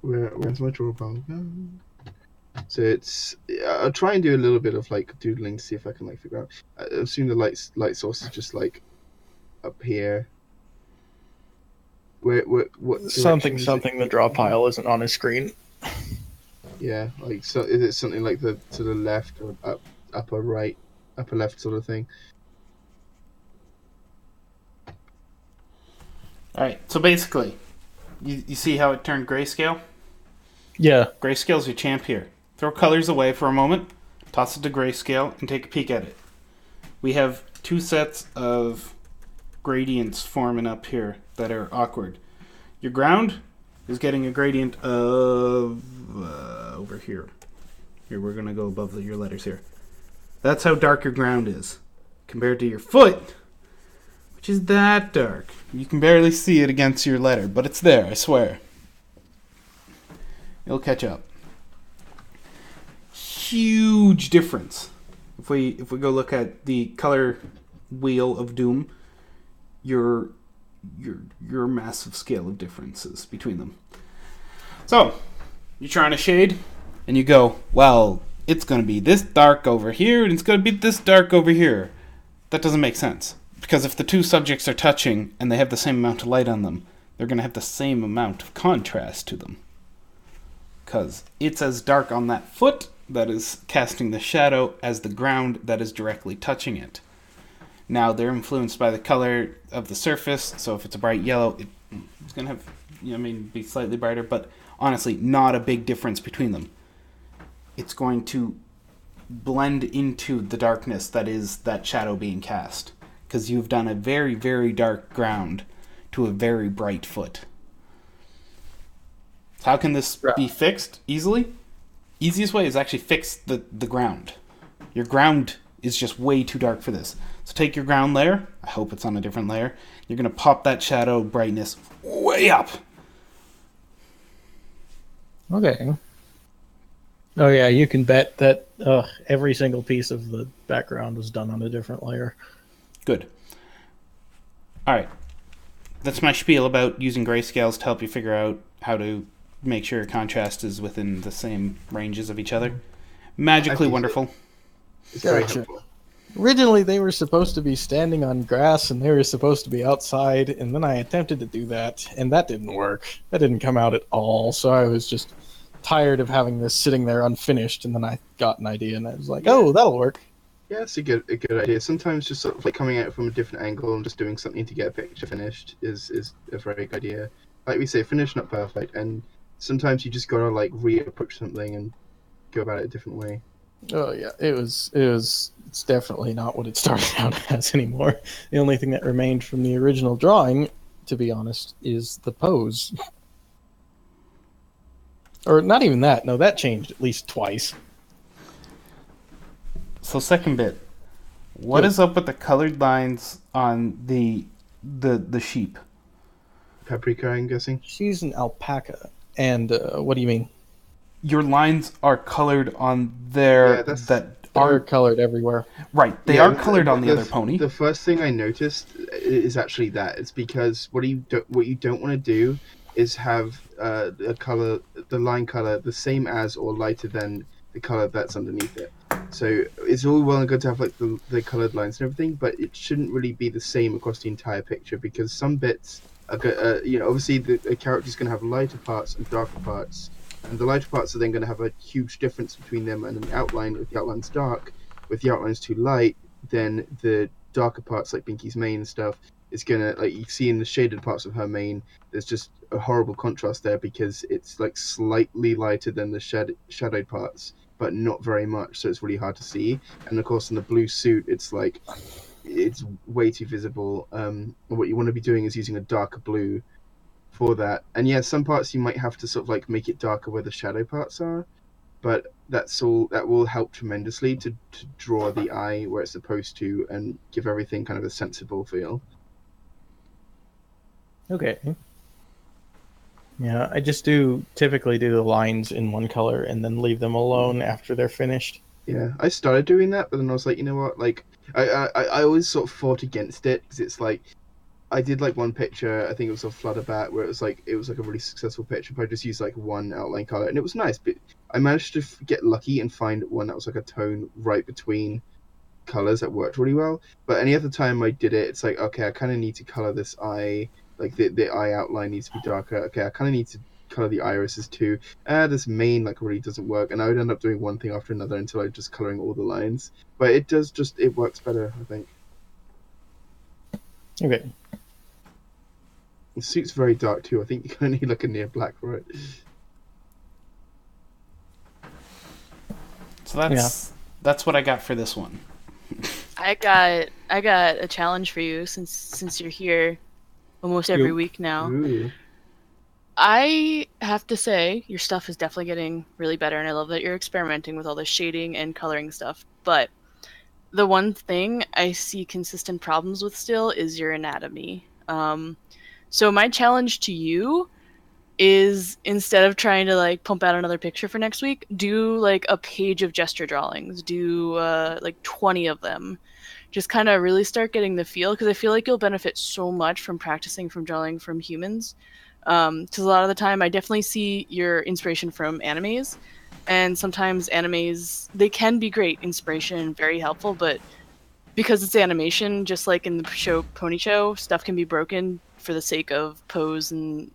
Where's my drawbar? So it's I'll try and do a little bit of like doodling to see if I can like figure out. I assume the light source is just like up here. What something the draw pile isn't on his screen. Yeah, like so is it something like to the left or upper right, upper left sort of thing? Alright, so basically, you see how it turned grayscale? Yeah. Grayscale's your champ here. Throw colors away for a moment, toss it to grayscale, and take a peek at it. We have two sets of gradients forming up here that are awkward. Your ground is getting a gradient of over here. Here, we're going to go above your letters here. That's how dark your ground is compared to your foot, which is that dark. You can barely see it against your letter, but it's there, I swear. It'll catch up. Huge difference. If we go look at the color wheel of doom, your massive scale of differences between them. So, you're trying to shade, and you go, well, it's going to be this dark over here, and it's going to be this dark over here. That doesn't make sense. Because if the two subjects are touching, and they have the same amount of light on them, they're going to have the same amount of contrast to them. Because it's as dark on that foot that is casting the shadow as the ground that is directly touching it. Now, they're influenced by the color of the surface, so if it's a bright yellow, it's going to have, be slightly brighter, but honestly, not a big difference between them. It's going to blend into the darkness that is that shadow being cast, because you've done a very, very dark ground to a very bright foot. How can this be fixed easily? Easiest way is actually fix the ground. Your ground is just way too dark for this. So take your ground layer. I hope it's on a different layer. You're going to pop that shadow brightness way up. Okay. Oh yeah, you can bet that every single piece of the background was done on a different layer. Good. Alright. That's my spiel about using grayscales to help you figure out how to make sure contrast is within the same ranges of each other. Magically wonderful. It's very helpful. Originally, they were supposed to be standing on grass, and they were supposed to be outside, and then I attempted to do that, and that didn't work. That didn't come out at all, so I was just tired of having this sitting there unfinished, and then I got an idea, and I was like, oh, that'll work. Yeah, it's a good idea. Sometimes just sort of like coming at it from a different angle and just doing something to get a picture finished is a very good idea. Like we say, finish not perfect, and sometimes you just gotta like reapproach something and go about it a different way. Oh yeah, it's definitely not what it started out as anymore. The only thing that remained from the original drawing, to be honest, is the pose. Or not even that. No, that changed at least twice. So second bit, what is up with the colored lines on the sheep? Paprika, I'm guessing. She's an alpaca. And what do you mean? Your lines are colored on there that are colored everywhere. Right, they are colored on the other pony. The first thing I noticed is actually that it's because what you don't want to do is have the line color the same as or lighter than the color that's underneath it. So it's all well and good to have like the colored lines and everything, but it shouldn't really be the same across the entire picture because some bits are obviously the character's going to have lighter parts and darker parts, and the lighter parts are then going to have a huge difference between them and an outline. If the outline's dark, if the outline's too light, then the darker parts like Binky's mane and stuff is gonna, like you see in the shaded parts of her mane, there's just a horrible contrast there because it's like slightly lighter than the shadowed parts, but not very much, so it's really hard to see. And of course in the blue suit it's like it's way too visible. What you want to be doing is using a darker blue for that. And yeah, some parts you might have to sort of like make it darker where the shadow parts are, but that will help tremendously to draw the eye where it's supposed to and give everything kind of a sensible feel. Okay. Yeah, I just typically do the lines in one color and then leave them alone after they're finished. Yeah, I started doing that, but then I was like, you know what, like I always sort of fought against it because it's like I did like one picture, I think it was of Flutterbat, where it was like a really successful picture, but I just used like one outline color, and it was nice. But I managed to get lucky and find one that was like a tone right between colors that worked really well. But any other time I did it, it's like, okay, I kind of need to color this eye, like the eye outline needs to be darker. Okay, I kind of need to color the irises too. This mane like really doesn't work, and I would end up doing one thing after another until I just coloring all the lines. But it works better, I think. Okay. The suit's very dark too. I think you kind of need like a near black for it. So that's what I got for this one. I got a challenge for you since you're here almost every week now. Ooh. I have to say your stuff is definitely getting really better, and I love that you're experimenting with all the shading and coloring stuff. But the one thing I see consistent problems with still is your anatomy. So my challenge to you is, instead of trying to like pump out another picture for next week, do like a page of gesture drawings. Do like 20 of them. Just kind of really start getting the feel, because I feel like you'll benefit so much from practicing from drawing from humans. Because a lot of the time I definitely see your inspiration from animes, and sometimes animes, they can be great inspiration, very helpful, but because it's animation, just like in the show Pony Show, stuff can be broken for the sake of pose and,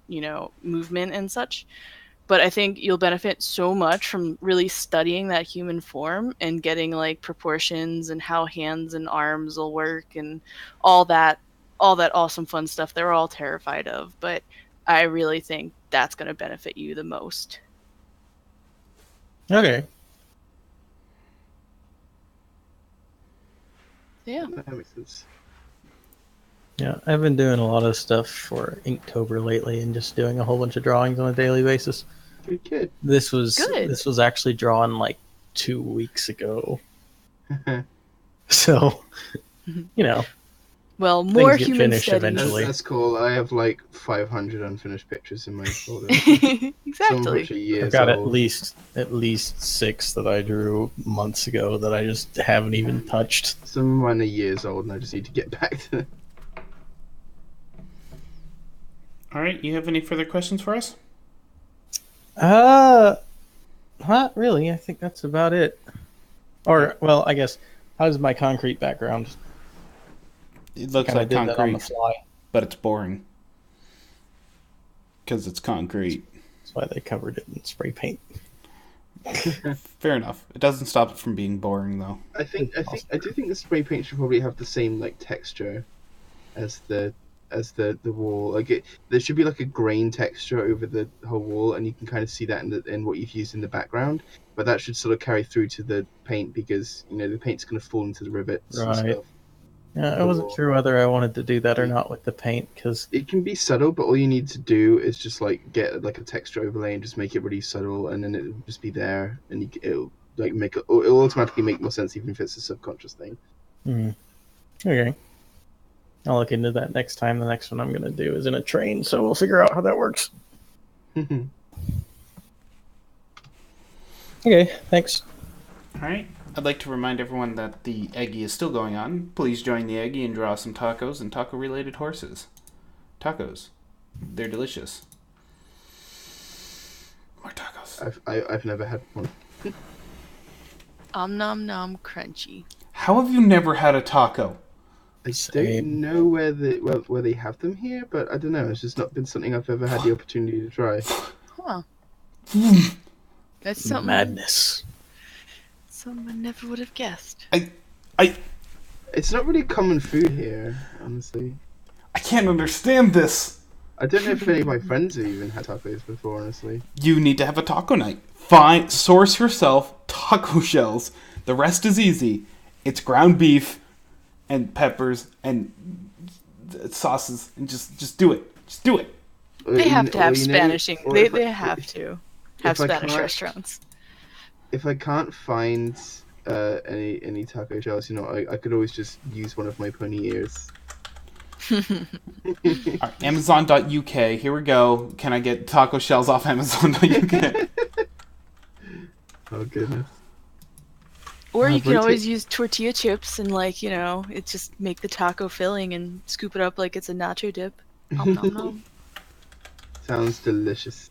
movement and such. But I think you'll benefit so much from really studying that human form and getting like proportions and how hands and arms will work and all that awesome fun stuff they're all terrified of. But I really think that's going to benefit you the most. Okay. Yeah. That makes sense. Yeah, I've been doing a lot of stuff for Inktober lately and just doing a whole bunch of drawings on a daily basis. Good kid. This was actually drawn like 2 weeks ago. So, Well, more get human finished studies. eventually. That's cool. I have like 500 unfinished pictures in my folder. Exactly. Some of which are years I've got old. at least 6 that I drew months ago that I just haven't even touched. Some of mine are years old, and I just need to get back to them. All right, you have any further questions for us? Not really. I think that's about it. Or, well, I guess, how's my concrete background? It looks Kinda like did that on the concrete, fly. but it's boring because it's concrete. That's why they covered it in spray paint. Fair enough. It doesn't stop it from being boring, though. I do think the spray paint should probably have the same like texture as the wall. Like there should be like a grain texture over the whole wall, and you can kind of see that in what you've used in the background. But that should sort of carry through to the paint, because the paint's going to fall into the rivets and Right. stuff. Yeah, I wasn't sure whether I wanted to do that or not with the paint, because It can be subtle, but all you need to do is just like get like a texture overlay and just make it really subtle, and then it'll just be there, and it'll like it'll automatically make more sense, even if it's a subconscious thing. Okay. I'll look into that next time. The next one I'm going to do is in a train, so we'll figure out how that works. Okay, thanks. All right. I'd like to remind everyone that the Eggy is still going on. Please join the Eggy and draw some tacos and taco-related horses. Tacos. They're delicious. More tacos. I've never had one. Nom nom crunchy. How have you never had a taco? I don't know where they have them here, but I don't know. It's just not been something I've ever had the opportunity to try. Huh. That's something. Madness. Something I never would have guessed. It's not really common food here, honestly. I can't understand this. I don't know if any of my friends have even had tacos before, honestly. You need to have a taco night. Source yourself taco shells. The rest is easy. It's ground beef and peppers and sauces, and just do it. Just do it. They have to have Spanishing. They have to have Spanish restaurants. If I can't find any taco shells, I could always just use one of my pony ears. Right, Amazon.uk. Here we go. Can I get taco shells off Amazon.uk? Oh goodness. Or you can always use tortilla chips and it just make the taco filling and scoop it up like it's a nacho dip. Nom nom nom. Sounds delicious.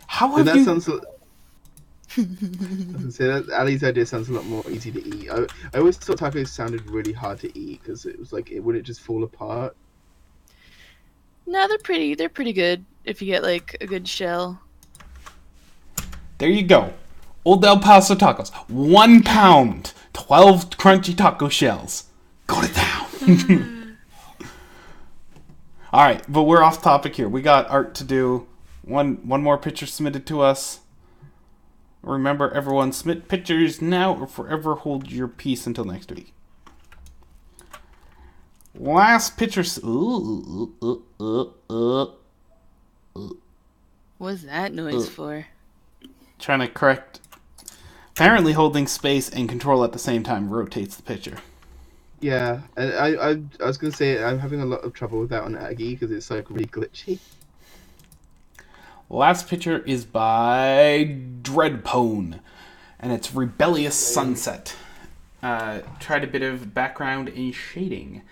How have you? Sounds. I was gonna say that Ali's idea sounds a lot more easy to eat. I always thought tacos sounded really hard to eat because it was like would it just fall apart? No, they're pretty good if you get like a good shell. There you go. Old El Paso tacos. 1 pound. 12 crunchy taco shells. Go to town. Alright, but we're off topic here. We got art to do. One more picture submitted to us. Remember, everyone, submit pictures now or forever hold your peace until next week. Last picture... What's that noise for? Trying to correct... Apparently holding space and control at the same time rotates the picture. Yeah, and I was going to say I'm having a lot of trouble with that on Aggie because it's like really glitchy. Last picture is by Dreadpone, and it's Rebellious Sunset. Tried a bit of background and shading.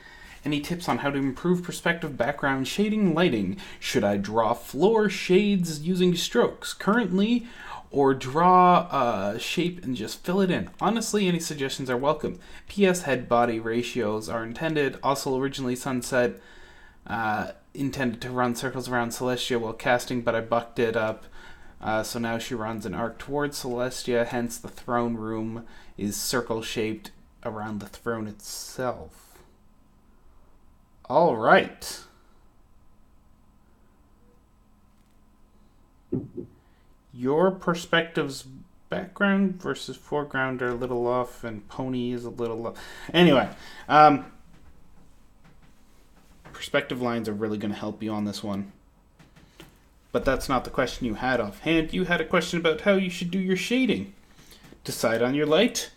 Any tips on how to improve perspective, background, shading, lighting? Should I draw floor shades using strokes currently, or draw a shape and just fill it in? Honestly, any suggestions are welcome. P.S. Head-body ratios are intended. Also, originally Sunset intended to run circles around Celestia while casting, but I bucked it up. So now she runs an arc towards Celestia, hence the throne room is circle-shaped around the throne itself. All right. Your perspectives, background versus foreground, are a little off, and Pony is a little off. Anyway, perspective lines are really going to help you on this one. But that's not the question you had offhand. You had a question about how you should do your shading. Decide on your light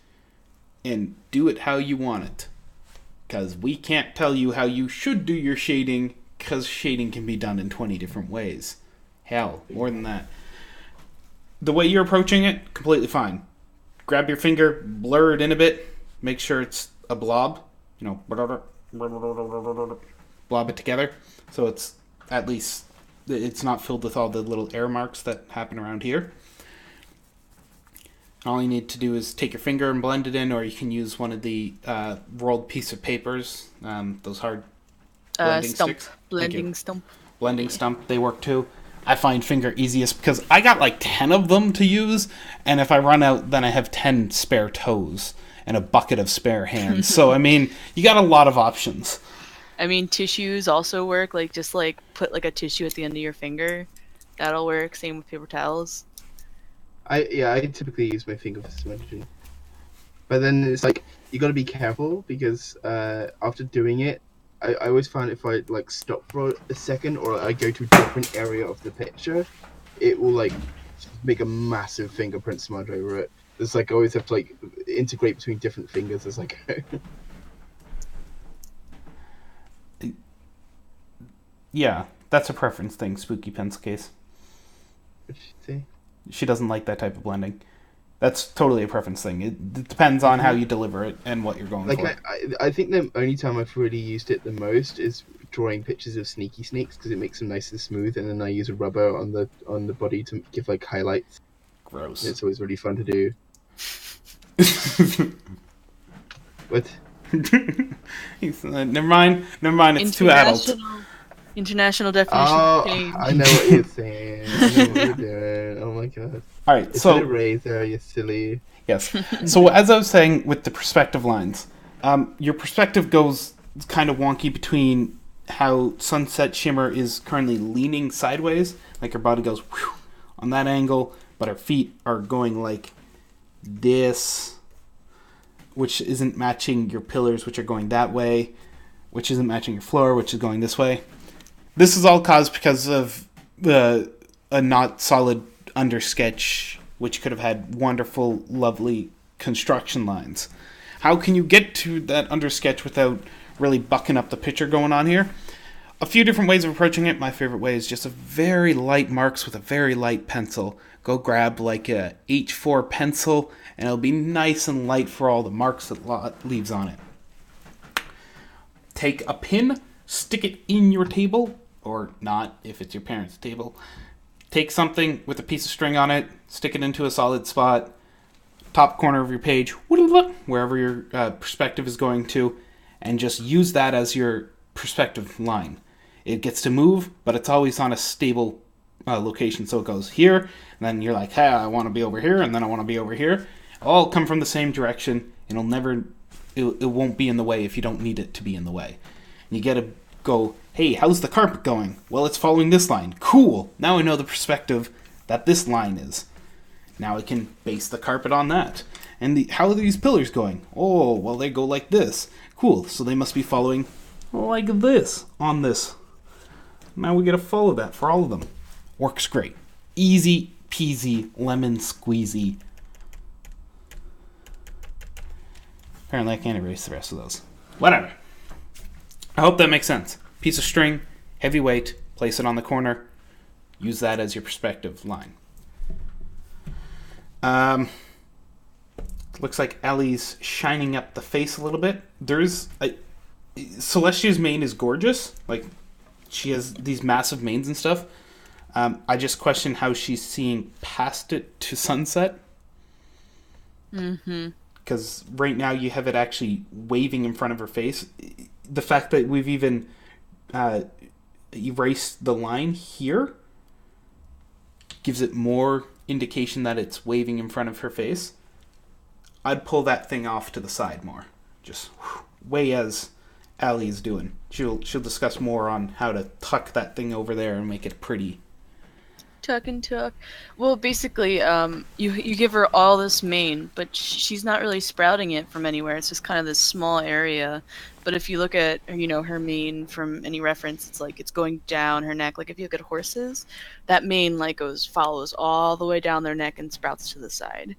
and do it how you want it. Because we can't tell you how you should do your shading, because shading can be done in 20 different ways. Hell, more than that. The way you're approaching it, completely fine. Grab your finger, blur it in a bit, make sure it's a blob. Blob it together, so it's at least it's not filled with all the little air marks that happen around here. All you need to do is take your finger and blend it in, or you can use one of the rolled piece of papers, those hard blending sticks. Blending stump. Blending stump, they work too. I find finger easiest because I got like 10 of them to use, and if I run out, then I have 10 spare toes and a bucket of spare hands. So, I mean, you got a lot of options. I mean, tissues also work. Just put like a tissue at the end of your finger. That'll work. Same with paper towels. I typically use my finger for symmetry. But then it's like, you gotta be careful because after doing it, I always find if I like stop for a second or I go to a different area of the picture, it will like make a massive fingerprint smudge over it. It's like I always have to like integrate between different fingers as I go. Yeah, that's a preference thing, Spooky Pencil Case. What'd she say? She doesn't like that type of blending. That's totally a preference thing. It depends on how you deliver it and what you're going for. I think the only time I've really used it the most is drawing pictures of sneaky snakes because it makes them nice and smooth, and then I use a rubber on the body to give like highlights. Gross. It's always really fun to do. What? Never mind. It's too adult. International definition. Oh, Change. I know what you're saying. I know what you're doing. Oh my god. All right, It's so a razor, you silly. yes. So as I was saying with the perspective lines, your perspective goes kind of wonky between how Sunset Shimmer is currently leaning sideways, like her body goes whew, on that angle, but her feet are going like this, which isn't matching your pillars, which are going that way, which isn't matching your floor, which is going this way. This is all caused because of a not solid undersketch, which could have had wonderful, lovely construction lines. How can you get to that undersketch without really bucking up the picture going on here? A few different ways of approaching it. My favorite way is just a very light marks with a very light pencil. Go grab like a H4 pencil, and it'll be nice and light for all the marks that leaves on it. Take a pin, stick it in your table, or not if it's your parents' table. Take something with a piece of string on it, stick it into a solid spot, top corner of your page, wherever your perspective is going to, and just use that as your perspective line. It gets to move, but it's always on a stable location. So it goes here, and then you're like, hey, I want to be over here, and then I want to be over here. All come from the same direction. It won't be in the way if you don't need it to be in the way. You get to go, hey, how's the carpet going? Well, it's following this line. Cool. Now I know the perspective that this line is. Now I can base the carpet on that. And how are these pillars going? Oh, well, they go like this. Cool. So they must be following like this on this. Now we got to follow that for all of them. Works great. Easy peasy, lemon squeezy. Apparently I can't erase the rest of those. Whatever. I hope that makes sense. Piece of string, heavy weight, place it on the corner. Use that as your perspective line. Looks like Ellie's shining up the face a little bit. Celestia's mane is gorgeous. Like, she has these massive manes and stuff. I just question how she's seeing past it to Sunset. Mm-hmm. Because right now you have it actually waving in front of her face. The fact that we've even erased the line here gives it more indication that it's waving in front of her face. I'd pull that thing off to the side more. Just way as Allie's doing. She'll discuss more on how to tuck that thing over there and make it pretty. Tuck and tuck. Well, basically, you give her all this mane, but she's not really sprouting it from anywhere. It's just kind of this small area. But if you look at, her mane from any reference, it's like it's going down her neck. Like if you look at horses, that mane follows all the way down their neck and sprouts to the side,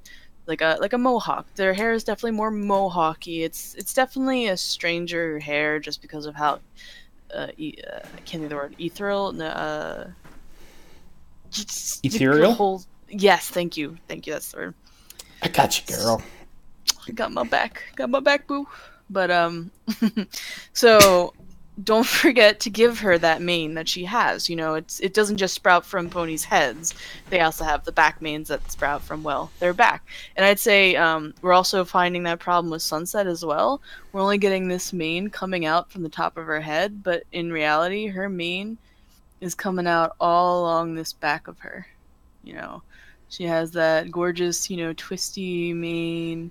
like a mohawk. Their hair is definitely more mohawky. It's definitely a stranger hair just because of how I can't think of the word ethereal. Ethereal? Yes, thank you. That's the word. I got you, girl. Got my back, boo. But so don't forget to give her that mane that she has. It doesn't just sprout from ponies' heads. They also have the back manes that sprout from their back. And I'd say we're also finding that problem with Sunset as well. We're only getting this mane coming out from the top of her head, but in reality, her mane is coming out all along this back of her. She has that gorgeous, twisty mane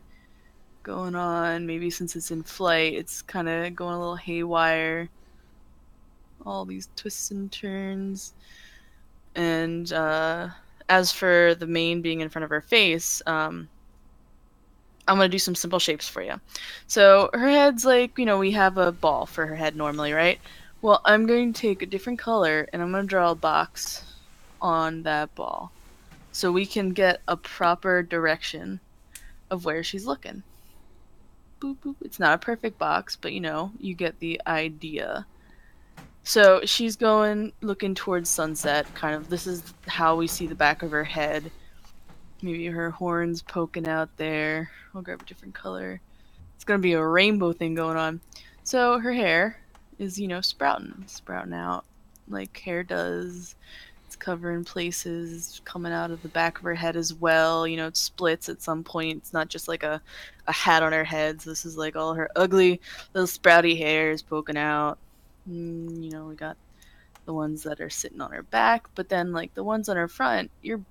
going on. Maybe since it's in flight, it's kind of going a little haywire. All these twists and turns. And as for the mane being in front of her face, I'm going to do some simple shapes for you. So her head's like, we have a ball for her head normally, right? Well, I'm going to take a different color and I'm going to draw a box on that ball so we can get a proper direction of where she's looking. Boop, boop. It's not a perfect box, but you get the idea. So she's looking towards Sunset, kind of. This is how we see the back of her head. Maybe her horns poking out there. I'll grab a different color. It's gonna be a rainbow thing going on. So her hair is, sprouting out like hair does. It's covering places, coming out of the back of her head as well. It splits at some point. It's not just like a hat on her head. So this is like all her ugly little sprouty hairs poking out. We got the ones that are sitting on her back, but then like the ones on her front, you're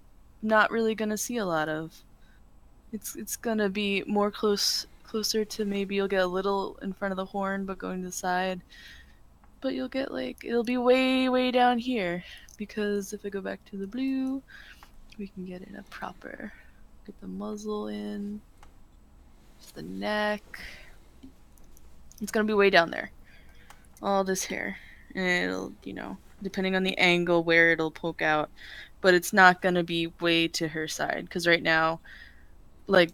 not really gonna see a lot of. It's gonna be more closer to, maybe you'll get a little in front of the horn, but going to the side. But you'll get it'll be way down here, because if I go back to the blue, we can get it get the muzzle in, just the neck. It's gonna be way down there. All this hair, and it'll, depending on the angle where it'll poke out, but it's not gonna be way to her side, because right now, like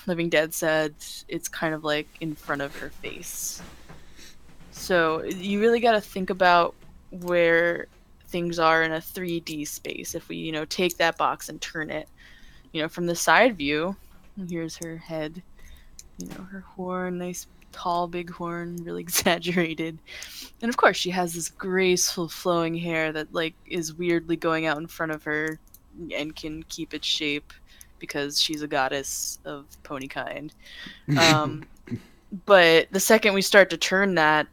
Living Dead said, it's kind of like in front of her face. So you really got to think about where things are in a 3D space. If we, take that box and turn it, from the side view, here's her head, her horn, nice tall big horn, really exaggerated. And of course she has this graceful flowing hair that is weirdly going out in front of her and can keep its shape, because she's a goddess of pony kind. But the second we start to turn that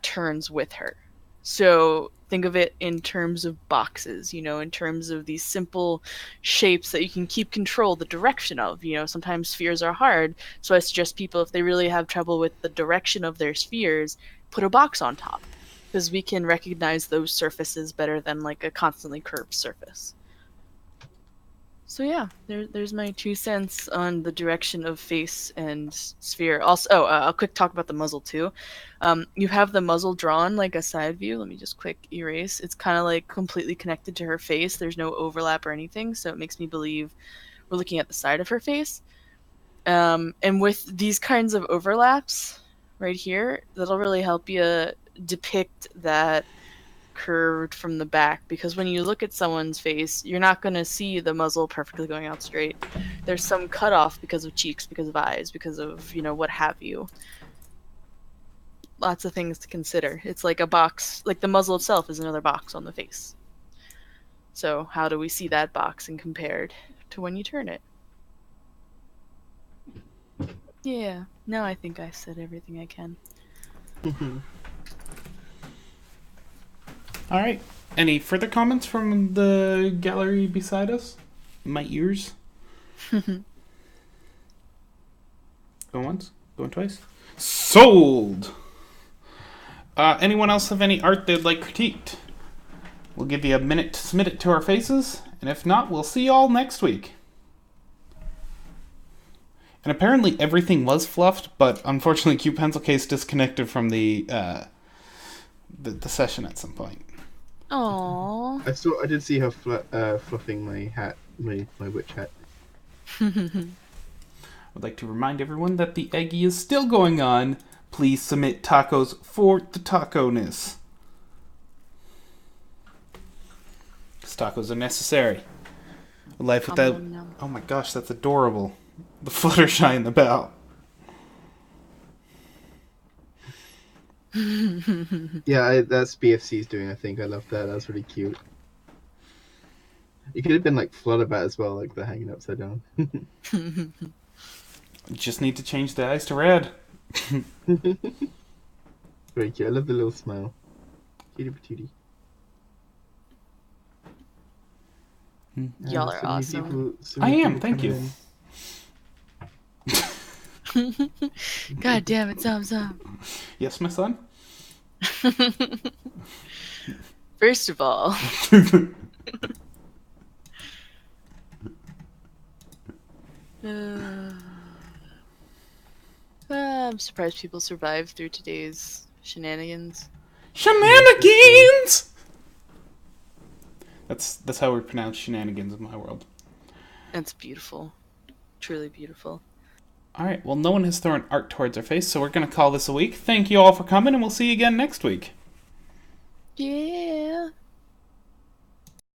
turns with her. So think of it in terms of boxes, in terms of these simple shapes that you can keep control the direction of. Sometimes spheres are hard, so I suggest people, if they really have trouble with the direction of their spheres, put a box on top, because we can recognize those surfaces better than like a constantly curved surface. So yeah, there's my 2 cents on the direction of face and sphere. Also, a quick talk about the muzzle too. You have the muzzle drawn like a side view. Let me just quick erase. It's kind of like completely connected to her face. There's no overlap or anything, so it makes me believe we're looking at the side of her face. And with these kinds of overlaps right here, that'll really help you depict that curved from the back, because when you look at someone's face, you're not going to see the muzzle perfectly going out straight. There's some cutoff because of cheeks, because of eyes, because of what have you. Lots of things to consider. It's like a box, like the muzzle itself is another box on the face. So how do we see that box and compared to when you turn it? Yeah, now I think I said everything I can. All right. Any further comments from the gallery beside us? My ears? Going once? Going twice? Sold! Anyone else have any art they'd like critiqued? We'll give you a minute to submit it to our faces, and if not, we'll see you all next week. And apparently everything was fluffed, but unfortunately Q Pencil Case disconnected from the session at some point. Aww. I did see her fluffing my hat, my witch hat. I'd like to remind everyone that the Eggy is still going on. Please submit tacos for the taco-ness. Because tacos are necessary. A life without... Oh my gosh, that's adorable. The Fluttershy in the bow. Yeah, that's BFC's doing, I think. I love that. That was really cute. It could have been like Flutterbat as well, like the hanging upside down. Just need to change the eyes to red. Very cute. I love the little smile. Cutie patootie. Y'all are awesome. I am, thank you. God damn it, Zom. Yes, my son? First of all, I'm surprised people survived through today's shenanigans. Shenanigans! That's how we pronounce shenanigans in my world. That's beautiful. Truly beautiful. Alright, well, no one has thrown art towards our face, so we're going to call this a week. Thank you all for coming, and we'll see you again next week. Yeah.